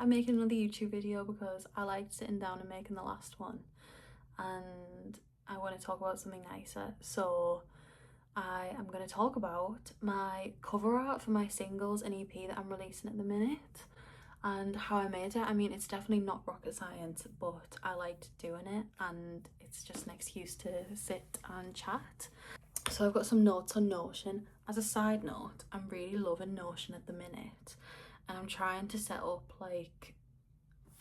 I'm making another YouTube video because I liked sitting down and making the last one, and I want to talk about something nicer. So I am going to talk about my cover art for my singles and EP that I'm releasing at the minute and how I made it. I mean, it's definitely not rocket science, but I liked doing it and it's just an excuse to sit and chat. So I've got some notes on Notion. As a side note, I'm really loving Notion at the minute, and I'm trying to set up like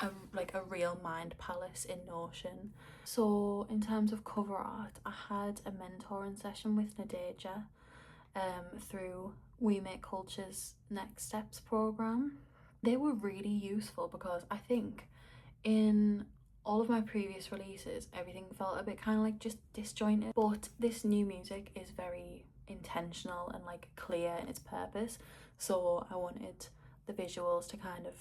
a real mind palace in Notion. So in terms of cover art, I had a mentoring session with Nadeja through We Make Culture's Next Steps program. They were really useful because I think in all of my previous releases everything felt a bit kind of like just disjointed, but this new music is very intentional and like clear in its purpose, so I wanted the visuals to kind of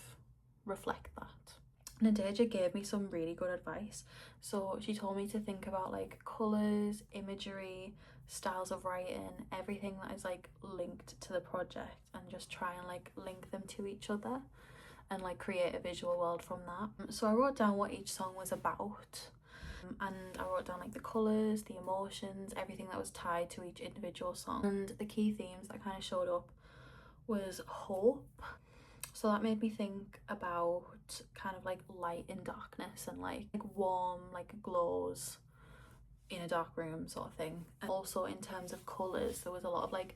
reflect that. Nadeja gave me some really good advice. So she told me to think about like colours, imagery, styles of writing, everything that is like linked to the project, and just try and like link them to each other and like create a visual world from that. So I wrote down what each song was about, and I wrote down like the colours, the emotions, everything that was tied to each individual song. And the key themes that kind of showed up was hope. So that made me think about kind of like light and darkness and like warm like glows in a dark room sort of thing. And also in terms of colours, there was a lot of like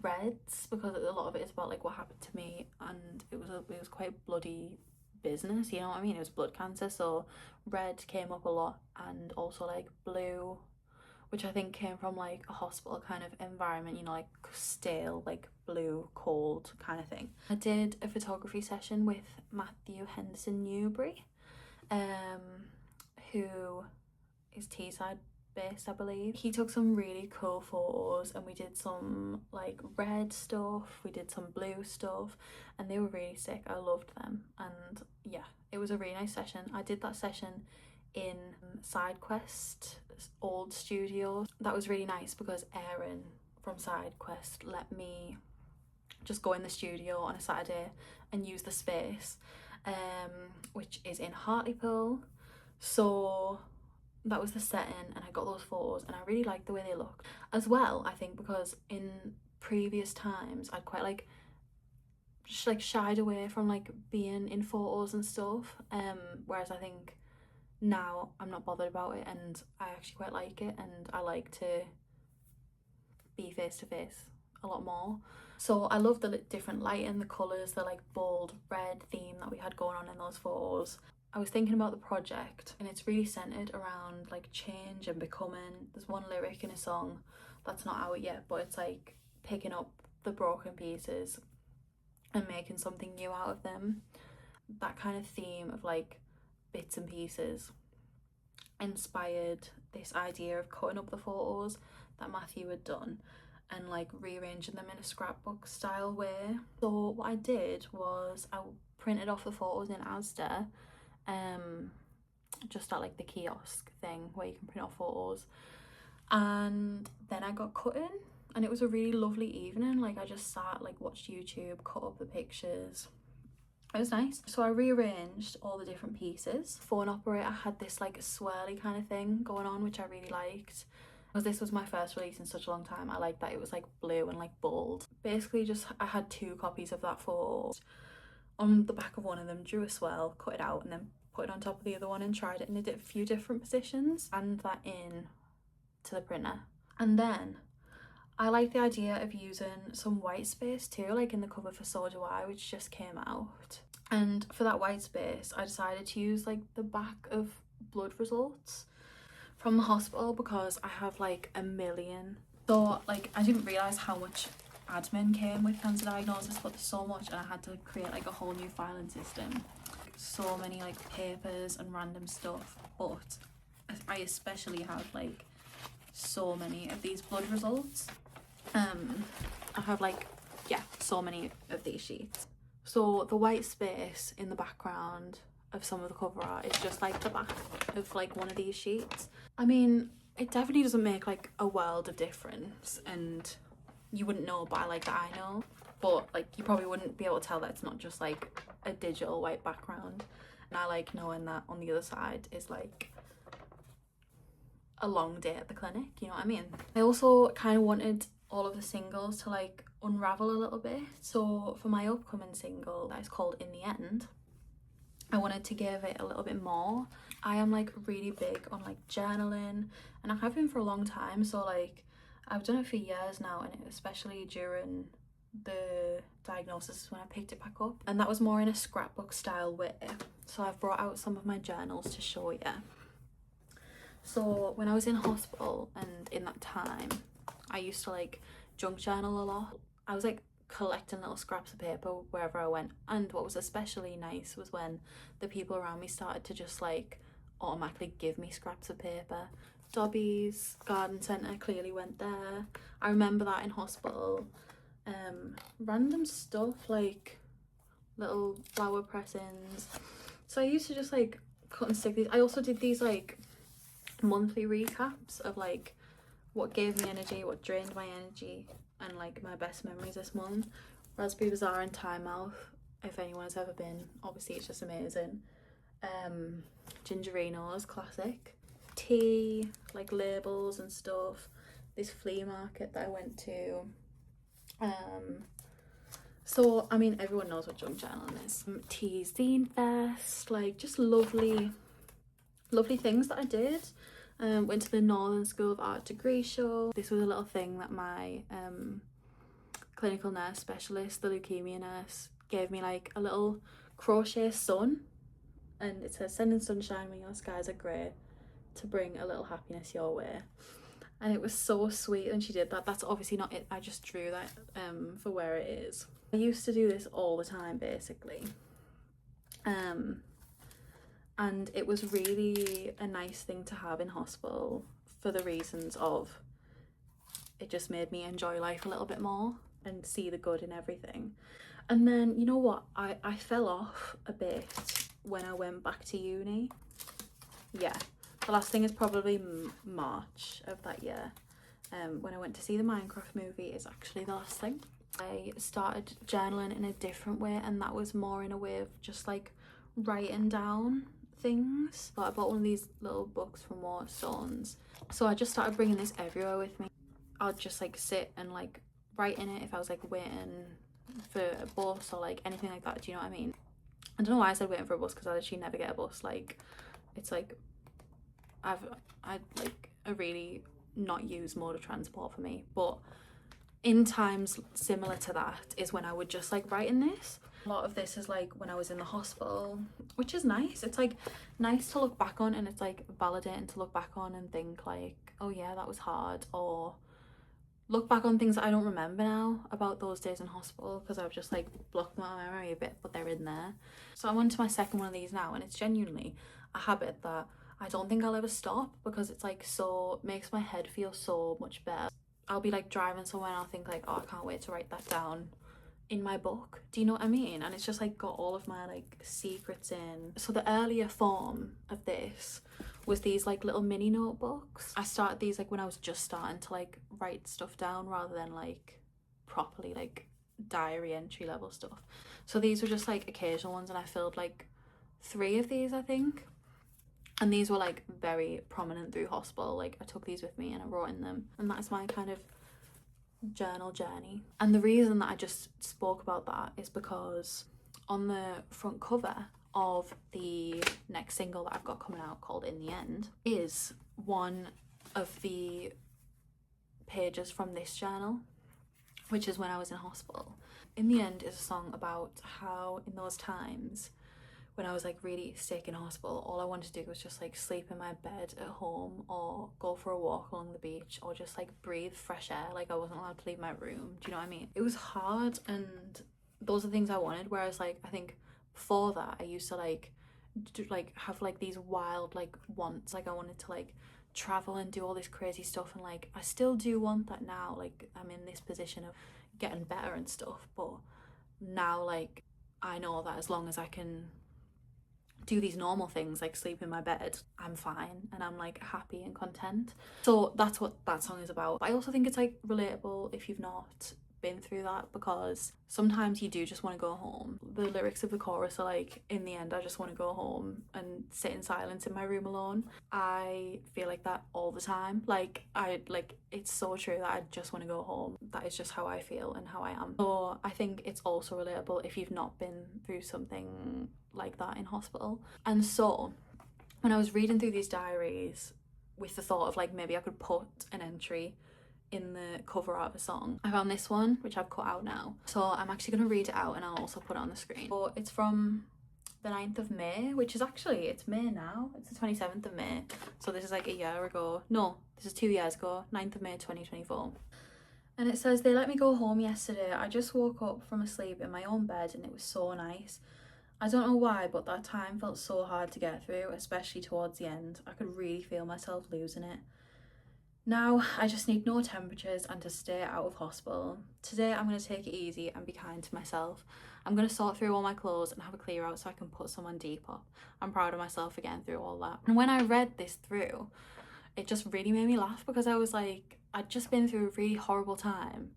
reds because a lot of it is about like what happened to me, and it was quite bloody business, you know what I mean? It was blood cancer, so red came up a lot, and also like blue, which I think came from like a hospital kind of environment, you know, like stale, like blue, cold kind of thing. I did a photography session with Matthew Henderson Newbury, who is Teesside based, I believe. He took some really cool photos, and we did some like red stuff, we did some blue stuff, and they were really sick. I loved them, and yeah, it was a really nice session. I did that session in SideQuest old studio. That was really nice because Aaron from SideQuest let me just go in the studio on a Saturday and use the space, which is in Hartlepool. So that was the setting, and I got those photos and I really liked the way they looked as well. I think because in previous times I'd quite like just like shied away from like being in photos and stuff, whereas I think now I'm not bothered about it and I actually quite like it, and I like to be face to face a lot more. So I love the different lighting, the colours, the like bold red theme that we had going on in those photos. I was thinking about the project, and it's really centered around like change and becoming. There's one lyric in a song that's not out yet, but it's like picking up the broken pieces and making something new out of them. That kind of theme of like bits and pieces inspired this idea of cutting up the photos that Matthew had done and like rearranging them in a scrapbook style way. So what I did was I printed off the photos in Asda, just at like the kiosk thing where you can print off photos, and then I got cutting, and it was a really lovely evening. Like I just sat, like watched YouTube, cut up the pictures. It was nice. So I rearranged all the different pieces. Phone operator had this like swirly kind of thing going on, which I really liked. Because this was my first release in such a long time, I liked that it was like blue and like bold. Basically just I had 2 copies of that photo. On the back of one of them, drew a swirl, cut it out, and then put it on top of the other one and tried it in a few different positions, and that in to the printer. And then I like the idea of using some white space too, like in the cover for So Do I, which just came out. And for that white space, I decided to use like the back of blood results from the hospital because I have like a million. So like I didn't realise how much admin came with cancer diagnosis, but there's so much, and I had to create like a whole new filing system. So many like papers and random stuff, but I especially have like so many of these blood results. I have like, yeah, so many of these sheets. So the white space in the background of some of the cover art is just like the back of like one of these sheets. I mean, it definitely doesn't make like a world of difference, and you wouldn't know, but I like that I know. but like you probably wouldn't be able to tell that it's not just like a digital white background. And I like knowing that on the other side is like a long day at the clinic, you know what I mean? I also kind of wanted all of the singles to like unravel a little bit. So for my upcoming single that is called In the End, I wanted to give it a little bit more. I am like really big on like journaling, and I have been for a long time. So like I've done it for years now, and especially during the diagnosis when I picked it back up, and that was more in a scrapbook style way. So I've brought out some of my journals to show you. So when I was in hospital and in that time, I used to like junk journal a lot. I was like collecting little scraps of paper wherever I went, and what was especially nice was when the people around me started to just like automatically give me scraps of paper. Dobby's garden centre clearly went there. I remember that in hospital. Random stuff like little flower pressings. So I used to just like cut and stick these. I also did these like monthly recaps of like what gave me energy, what drained my energy, and like my best memories this month. Raspberry Bazaar and Tynemouth, if anyone has ever been, obviously it's just amazing. Gingerinos, classic. Tea, like labels and stuff. This flea market that I went to. So I mean everyone knows what junk journaling is. Teas, Zine Fest, like just lovely things that I did. Went to the Northern School of Art degree show. This was a little thing that my clinical nurse specialist, the leukemia nurse, gave me, like a little crochet sun, and it says sending sunshine when your skies are grey to bring a little happiness your way. And it was so sweet when she did that. That's obviously not it, I just drew that for where it is. I used to do this all the time basically. And it was really a nice thing to have in hospital for the reasons of it just made me enjoy life a little bit more and see the good in everything. And then, you know what, I fell off a bit when I went back to uni. Yeah, the last thing is probably March of that year. When I went to see the Minecraft movie is actually the last thing. I started journaling in a different way, and that was more in a way of just like writing down things. But I bought one of these little books from Waterstones, so I just started bringing this everywhere with me. I'd just like sit and like write in it if I was like waiting for a bus or like anything like that. Do you know what I mean? I don't know why I said waiting for a bus, because I literally never get a bus. Like it's like I'd like a really not used mode of transport for me. But in times similar to that is when I would just like write in this. A lot of this is like when I was in the hospital, which is nice. It's like nice to look back on, and it's like validating to look back on and think like, oh yeah, that was hard, or look back on things that I don't remember now about those days in hospital because I've just like blocked my memory a bit, but they're in there. So I'm on to my second one of these now, and it's genuinely a habit that I don't think I'll ever stop, because it's like so makes my head feel so much better. I'll be like driving somewhere and I'll think like, oh, I can't wait to write that down in my book. Do you know what I mean? And it's just like got all of my like secrets in. So the earlier form of this was these like little mini notebooks. I started these like when I was just starting to like write stuff down rather than like properly like diary entry level stuff. So these were just like occasional ones, and I filled like 3 of these I think. And these were like very prominent through hospital. Like I took these with me and I wrote in them, and that's my kind of journal journey. And the reason that I just spoke about that is because on the front cover of the next single that I've got coming out called In the End is one of the pages from this journal, which is when I was in hospital. In the End is a song about how in those times when I was like really sick in hospital, all I wanted to do was just like sleep in my bed at home, or go for a walk along the beach, or just like breathe fresh air. Like I wasn't allowed to leave my room. Do you know what I mean? It was hard, and those are things I wanted. Whereas like I think before that I used to like have like these wild like wants. Like I wanted to like travel and do all this crazy stuff, and like I still do want that now. Like I'm in this position of getting better and stuff, but now like I know that as long as I can do these normal things like sleep in my bed, I'm fine, and I'm like happy and content. So that's what that song is about. But I also think it's like relatable if you've not been through that, because sometimes you do just want to go home. The lyrics of the chorus are like, in the end I just want to go home and sit in silence in my room alone. I feel like that all the time. Like it's so true that I just want to go home. That is just how I feel and how I am. So I think it's also relatable if you've not been through something like that in hospital. And so when I was reading through these diaries with the thought of like maybe I could put an entry in the cover art of a song, I found this one, which I've cut out now. So I'm actually going to read it out and I'll also put it on the screen. So it's from the 9th of May, which is actually, it's May now. It's the 27th of May. So this is like a year ago. No, this is 2 years ago, 9th of May 2024. And it says, "They let me go home yesterday. I just woke up from asleep in my own bed and it was so nice. I don't know why, but that time felt so hard to get through, especially towards the end. I could really feel myself losing it. Now I just need no temperatures and to stay out of hospital. Today I'm going to take it easy and be kind to myself. I'm going to sort through all my clothes and have a clear out so I can put some on Depop. I'm proud of myself again through all that." And when I read this through, it just really made me laugh, because I was like, I'd just been through a really horrible time.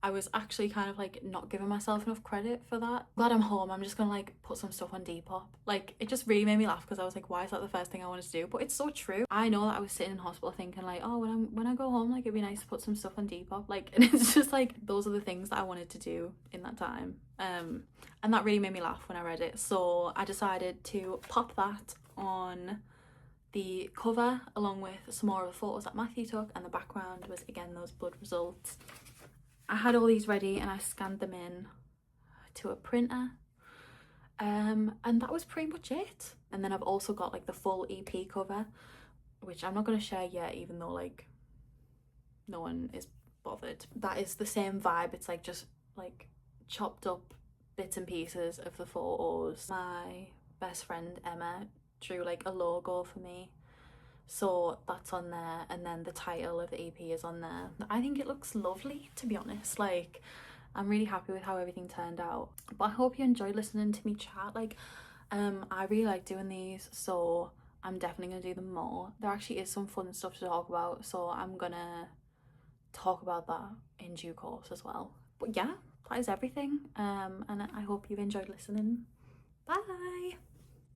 I was actually kind of like not giving myself enough credit for that. Glad I'm home, I'm just gonna like put some stuff on Depop. Like, it just really made me laugh, because I was like, why is that the first thing I wanted to do? But it's so true. I know that I was sitting in hospital thinking like, oh, when I go home, like, it'd be nice to put some stuff on Depop. Like, and it's just like, those are the things that I wanted to do in that time. And that really made me laugh when I read it. So I decided to pop that on the cover along with some more of the photos that Matthew took, and the background was again those blood results. I had all these ready and I scanned them in to a printer, and that was pretty much it. And then I've also got like the full EP cover, which I'm not going to share yet, even though like no one is bothered. That is the same vibe. It's like just like chopped up bits and pieces of the photos. My best friend Emma drew like a logo for me, so that's on there, and then the title of the EP is on there. I think it looks lovely, to be honest. Like, I'm really happy with how everything turned out. But I hope you enjoyed listening to me chat. Like, I really like doing these, so I'm definitely gonna do them more. There actually is some fun stuff to talk about, so I'm gonna talk about that in due course as well. But yeah, that is everything, and I hope you've enjoyed listening. Bye.